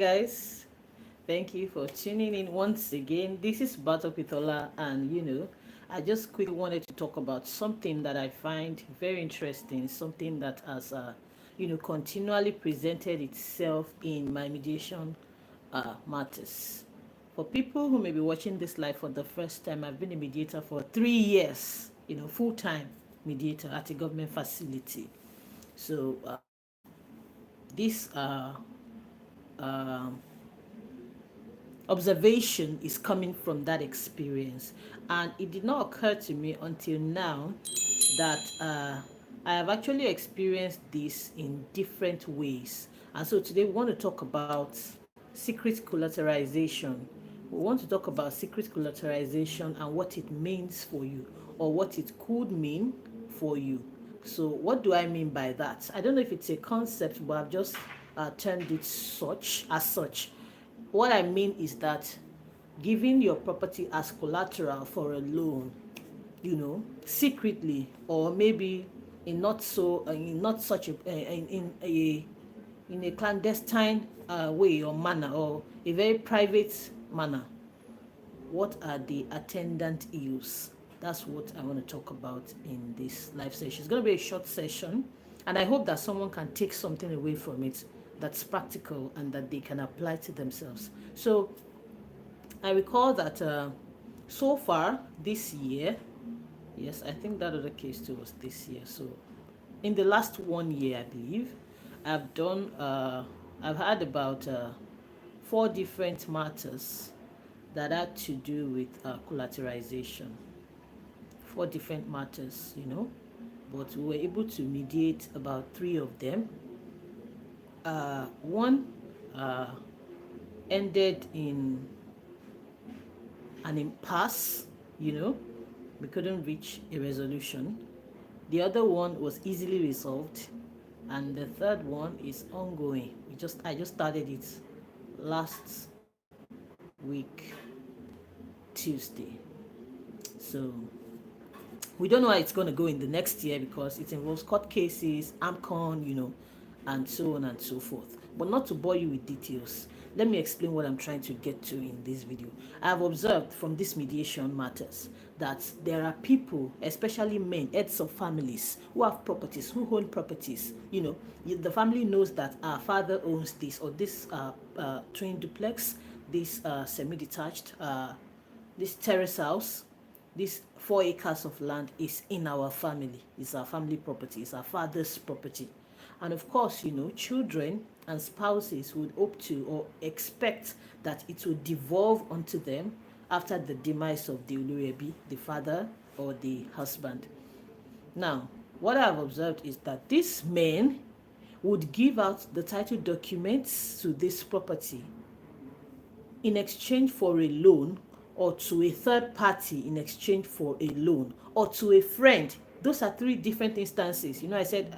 Guys, thank you for tuning in once again. This is Batopitola, and I just quickly wanted to talk about something that I find very interesting, something that has continually presented itself in my mediation matters. For people who may be watching this live for the first time, I've been a mediator for 3 years, full time mediator at a government facility. So, this um, observation is coming from that experience, and it did not occur to me until now that I have actually experienced this in different ways. And so today we want to talk about secret collateralization. We want to talk about secret collateralization and what it means for you, or what it could mean for you. So what do I mean by that? I don't know if it's a concept, but I've just termed it such. What I mean is that giving your property as collateral for a loan, secretly, or maybe in not such a in a clandestine way or manner, or a very private manner. What are the attendant ills? That's what I want to talk about in this live session. It's going to be a short session, and I hope that someone can take something away from it that's practical and that they can apply to themselves. So I recall that so far this year, yes, I think that other case too was this year. So in the last 1 year, I believe, I've done, I've had about 4 different matters that had to do with collateralization. 4 different matters, but we were able to mediate about 3 of them. One ended in an impasse, we couldn't reach a resolution. The other one was easily resolved, and the third one is ongoing. I just started it last week, Tuesday. So we don't know how it's going to go in the next year because it involves court cases, AMCON, and so on and so forth. But not to bore you with details, let me explain what I'm trying to get to in this video. I have observed from this mediation matters that there are people, especially men, heads of families, who have properties, who own properties. The family knows that our father owns this, or this twin duplex, this semi-detached, this terrace house, this 4 acres of land is in our family. It's our family property. It's our father's property. And of course, children and spouses would hope to or expect that it will devolve onto them after the demise of the Ulurebi, the father or the husband. Now, what I have observed is that these men would give out the title documents to this property in exchange for a loan, or to a third party in exchange for a loan, or to a friend. Those are 3 different instances. I said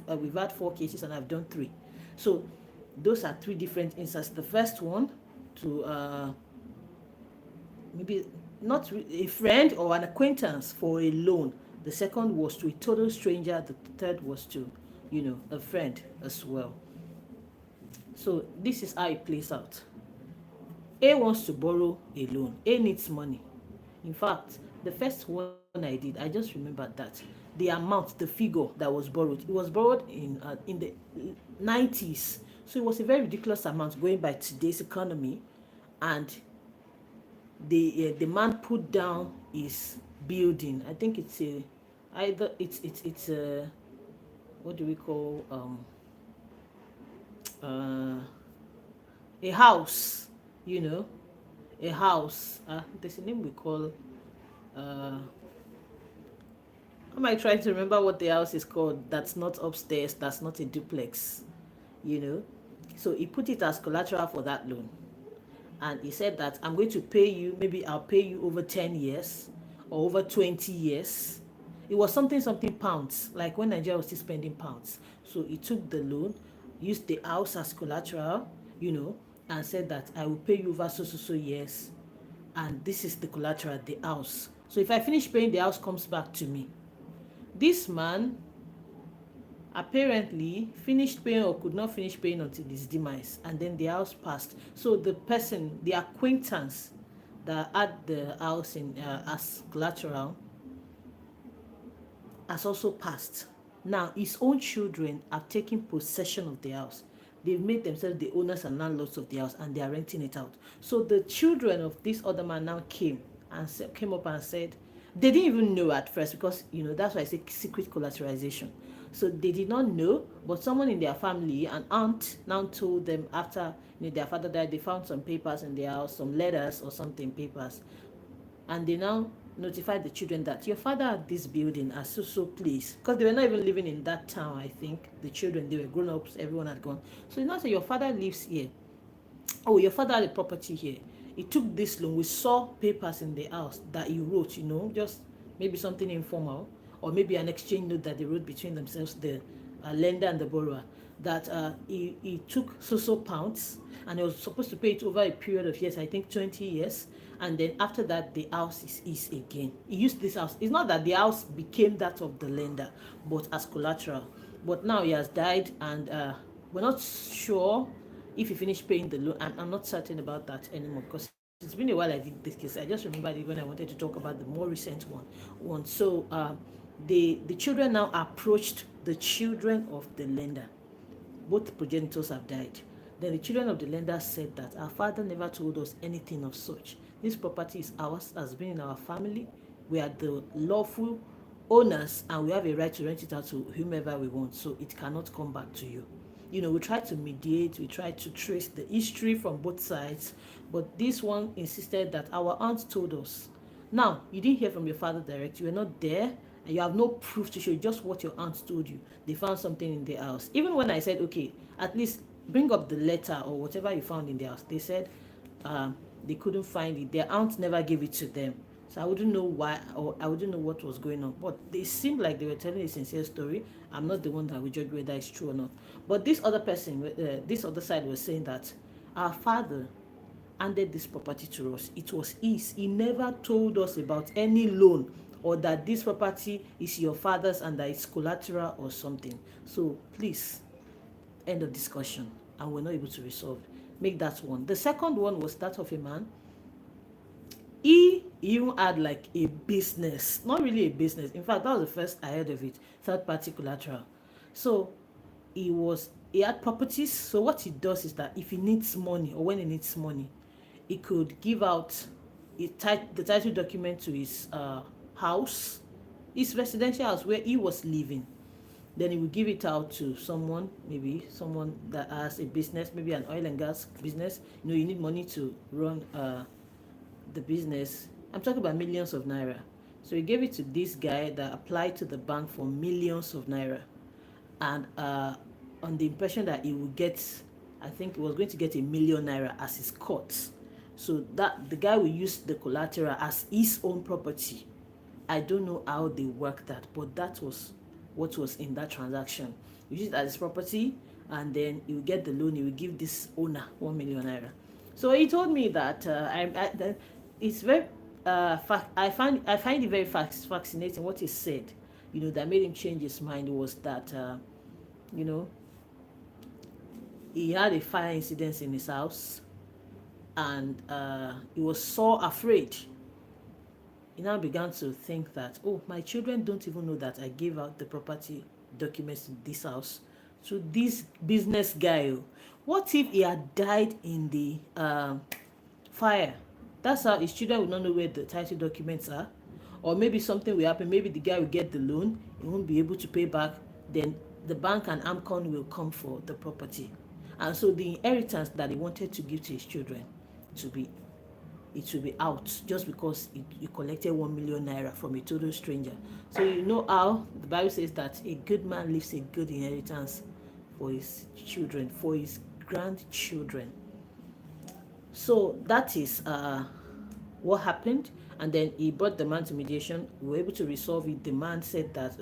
we've had 4 cases and I've done 3. So those are 3 different instances. The first one to maybe not a friend or an acquaintance for a loan. The second was to a total stranger. The third was to, a friend as well. So this is how it plays out. A wants to borrow a loan. A needs money. In fact, the first one I did, I just remembered that the amount, the figure that was borrowed, it was borrowed in the 90s. So it was a very ridiculous amount going by today's economy. And the man put down his building. I think it's a what do we call a house, a house. There's a name we call. Am I trying to remember what the house is called? That's not upstairs. That's not a duplex. So he put it as collateral for that loan, and he said that I'm going to pay you. Maybe I'll pay you over 10 years or over 20 years. It was something pounds, like when Nigeria was still spending pounds. So he took the loan, used the house as collateral, and said that I will pay you over so years, and this is the collateral, the house. So if I finish paying, the house comes back to me. This man apparently finished paying or could not finish paying until his demise, and then the house passed. So the person, the acquaintance that had the house in as collateral, has also passed. Now his own children have taken possession of the house. They've made themselves the owners and landlords of the house, and they are renting it out. So the children of this other man now came up and said they didn't even know at first, because that's why I say secret collateralization. So they did not know, but someone in their family, an aunt, now told them after their father died. They found some papers in their house, some letters or something, papers, and they now notified the children that your father had this building at so place, because they were not even living in that town. I think the children, they were grown ups, everyone had gone. So now say your father lives here. Oh, your father had a property here. He took this loan. We saw papers in the house that he wrote, just maybe something informal, or maybe an exchange note that they wrote between themselves, the lender and the borrower, that he took so pounds, and he was supposed to pay it over a period of years, I think 20 years. And then after that, the house is his again. He used this house. It's not that the house became that of the lender, but as collateral. But now he has died, and we're not sure if he finished paying the loan. I'm not certain about that anymore, because it's been a while I did this case. I just remembered it when I wanted to talk about the more recent one. So the children now approached the children of the lender. Both progenitors have died. Then the children of the lender said that our father never told us anything of such. This property is ours, has been in our family. We are the lawful owners, and we have a right to rent it out to whomever we want. So it cannot come back to you. We try to mediate, we try to trace the history from both sides, but this one insisted that our aunt told us. Now, you didn't hear from your father direct, you were not there, and you have no proof to show, just what your aunt told you. They found something in the house. Even when I said, okay, at least bring up the letter or whatever you found in the house, they said they couldn't find it. Their aunt never gave it to them. So I wouldn't know why, or I wouldn't know what was going on. But they seemed like they were telling a sincere story. I'm not the one that will judge whether it's true or not. But this other person, this other side was saying that our father handed this property to us. It was his. He never told us about any loan, or that this property is your father's and that it's collateral or something. So please, end of discussion. And we're not able to resolve. Make that one. The second one was that of a man. He even had like a business, not really a business. In fact, that was the first I heard of it. Third party collateral. So he had properties. So what he does is that if he needs money, or when he needs money, he could give out the title document to his house, his residential house where he was living. Then he will give it out to someone, maybe someone that has a business, maybe an oil and gas business. You need money to run the business. I'm talking about millions of naira. So he gave it to this guy that applied to the bank for millions of naira, and on the impression that he would get, I think he was going to get £1,000,000 as his cut. So that the guy will use the collateral as his own property. I don't know how they worked that, but that was what was in that transaction. You use it as his property, and then you get the loan. You will give this owner £1,000,000. So he told me that it's very I find it very fascinating what he said. That made him change his mind was that he had a fire incident in his house, and he was so afraid. He now began to think that, oh, my children don't even know that I gave out the property documents in this house to this business guy. What if he had died in the fire? That's how his children will not know where the title documents are. Or maybe something will happen. Maybe the guy will get the loan, he won't be able to pay back. Then the bank and AMCON will come for the property. And so the inheritance that he wanted to give to his children it will be out, just because you collected £1,000,000 from a total stranger. So how the Bible says that a good man leaves a good inheritance for his children, for his grandchildren. So that is what happened. And then he brought the man to mediation. We were able to resolve it. The man said that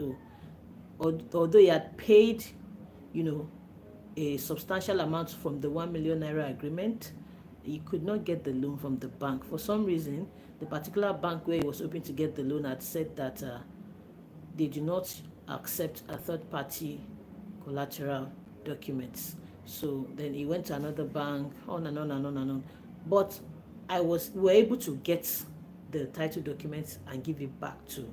although he had paid a substantial amount from the £1,000,000 agreement, he could not get the loan from the bank. For some reason, the particular bank where he was hoping to get the loan had said that they do not accept a third party collateral documents. So then he went to another bank, on and on and on and on. But we were able to get the title documents and give it back to,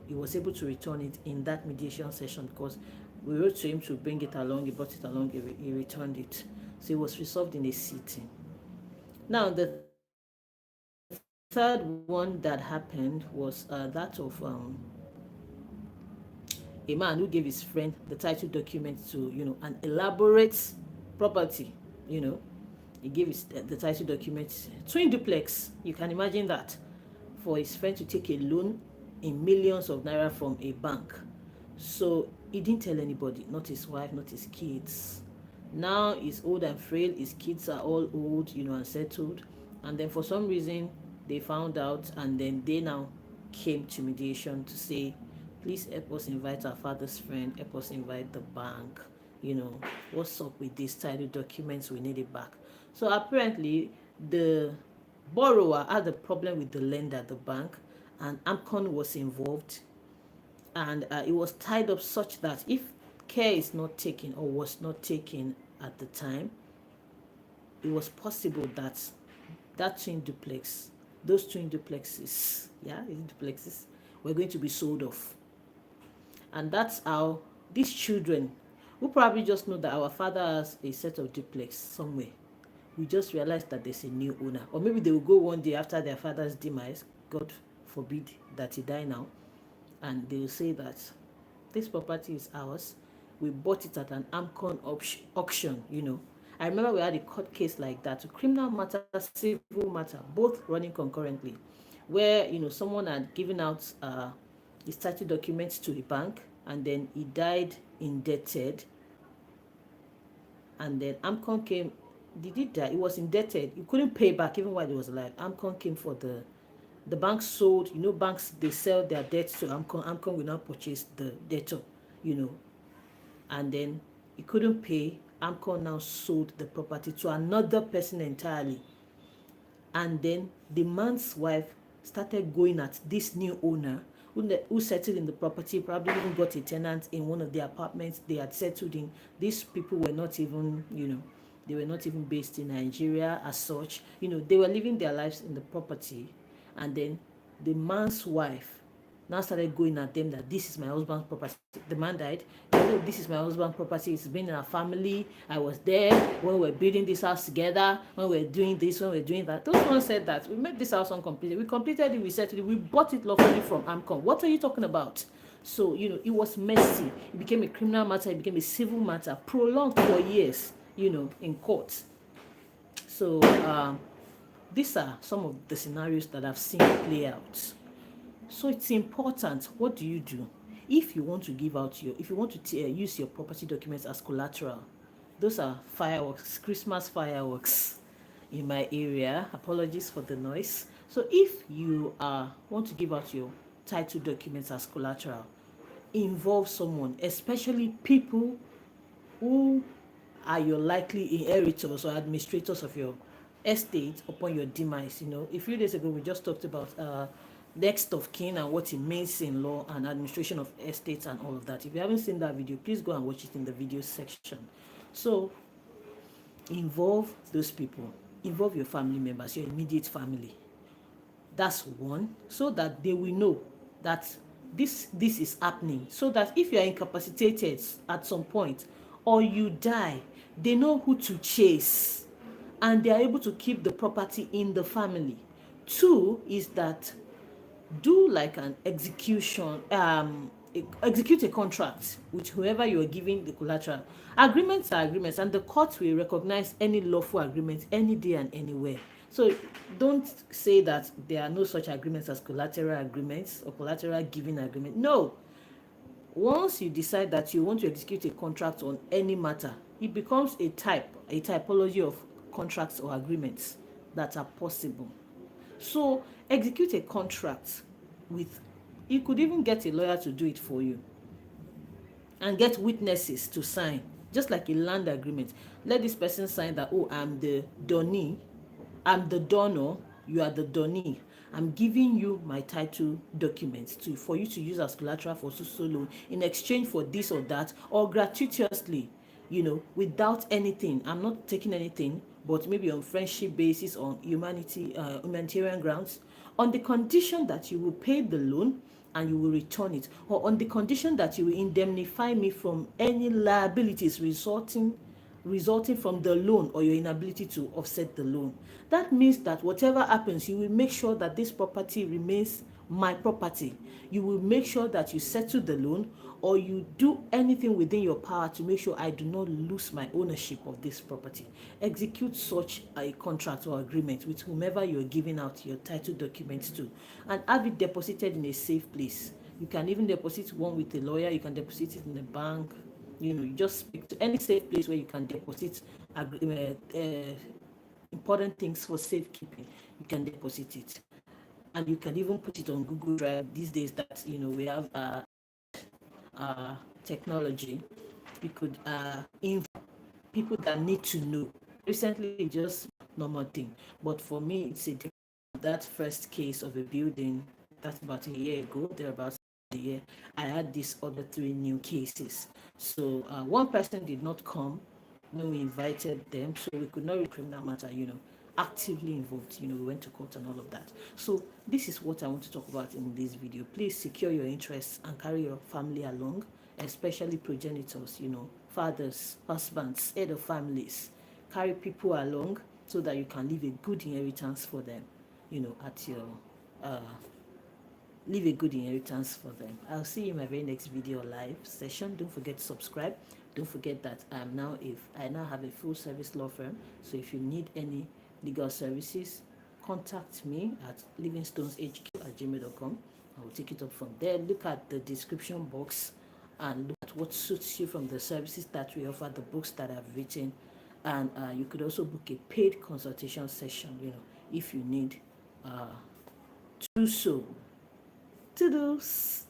he was able to return it in that mediation session because we wrote to him to bring it along, he brought it along, he returned it. So it was resolved in a sitting. Now, the third one that happened was that of a man who gave his friend the title document to, an elaborate property, he gave the title document, twin duplex, you can imagine that, for his friend to take a loan in millions of naira from a bank. So he didn't tell anybody, not his wife, not his kids. Now he's old and frail, his kids are all old, and settled. And then for some reason, they found out, and then they now came to mediation to say, please help us invite our father's friend, help us invite the bank, what's up with these title documents, we need it back. So apparently, the borrower had a problem with the lender, the bank, and AMCON was involved, and it was tied up such that if care is not taken or was not taken at the time, it was possible that those twin duplexes, duplexes, were going to be sold off. And that's how these children, who probably just know that our father has a set of duplex somewhere, we just realized that there's a new owner. Or maybe they will go one day after their father's demise, God forbid that he die now, and they will say that this property is ours. We bought it at an AMCON auction, I remember we had a court case like that, a criminal matter, civil matter, both running concurrently, where, someone had given out his title documents to a bank, and then he died indebted, and then AMCON came. Did he die? He was indebted. He couldn't pay back even while he was alive. AMCON came for the bank sold. Banks, they sell their debts to AMCON. AMCON will now purchase the debtor, and then he couldn't pay. AMCON now sold the property to another person entirely, and then the man's wife started going at this new owner who settled in the property, probably even got a tenant in one of the apartments they had settled in. These people were not even, they were not even based in Nigeria as such. They were living their lives in the property, and then the man's wife now started going at them that this is my husband's property. The man died. This is my husband's property. It's been in our family. I was there when we were building this house together, when we were doing this, when we were doing that. Those ones said that we made this house uncompleted. We completed it, we settled it, we bought it lawfully from AMCON. What are you talking about? So, it was messy. It became a criminal matter. It became a civil matter, prolonged for years, in court. So, these are some of the scenarios that I've seen play out. So it's important. What do you do if you want to use your property documents as collateral? Those are fireworks, Christmas fireworks in my area. Apologies for the noise. So if you want to give out your title documents as collateral, involve someone, especially people who are your likely inheritors or administrators of your estate upon your demise. A few days ago we just talked about next of kin and what it means in law and administration of estates and all of that. If you haven't seen that video, please go and watch it in the video section. So involve those people, involve your family members, your immediate family. That's one, so that they will know that this is happening, so that if you are incapacitated at some point or you die, they know who to chase and they are able to keep the property in the family. Two is that do like an execution, execute a contract with whoever you are giving the collateral. Agreements are agreements, and the court will recognize any lawful agreement any day and anywhere. So don't say that there are no such agreements as collateral agreements or collateral giving agreement. No. Once you decide that you want to execute a contract on any matter, it becomes a typology of contracts or agreements that are possible. So execute a contract with, you could even get a lawyer to do it for you and get witnesses to sign, just like a land agreement. Let this person sign that, oh, I'm the donee, I'm the donor, You are the donee. I'm giving you my title documents for you to use as collateral for so loan in exchange for this or that, or gratuitously, without anything. I'm not taking anything, but maybe on friendship basis, on humanitarian grounds, on the condition that you will pay the loan and you will return it, or on the condition that you will indemnify me from any liabilities resulting from the loan or your inability to offset the loan. That means that whatever happens, you will make sure that this property remains my property. You will make sure that you settle the loan, or you do anything within your power to make sure I do not lose my ownership of this property. Execute such a contract or agreement with whomever you're giving out your title documents to, and have it deposited in a safe place. You can even deposit one with a lawyer, you can deposit it in a bank. You just speak to any safe place where you can deposit important things for safekeeping. You can deposit it, and you can even put it on Google Drive these days that we have technology. You could people that need to know. Recently, just normal thing, but for me, it's that first case of a building. That's about a year ago. There about a year, I had these other 3 new cases. So one person did not come when we invited them, so we could not read criminal matter. Actively involved. We went to court and all of that. So this is what I want to talk about in this video. Please secure your interests and carry your family along, especially progenitors, fathers, husbands, head of families. Carry people along so that you can leave a good inheritance for them, at your leave a good inheritance for them. I'll see you in my very next video live session. Don't forget to subscribe. Don't forget that I now have a full service law firm. So if you need any legal services, contact me at livingstoneshq@gmail.com. I will take it up from there. Look at the description box and look at what suits you from the services that we offer, the books that I've written, and you could also book a paid consultation session, if you need to do so. Toodles.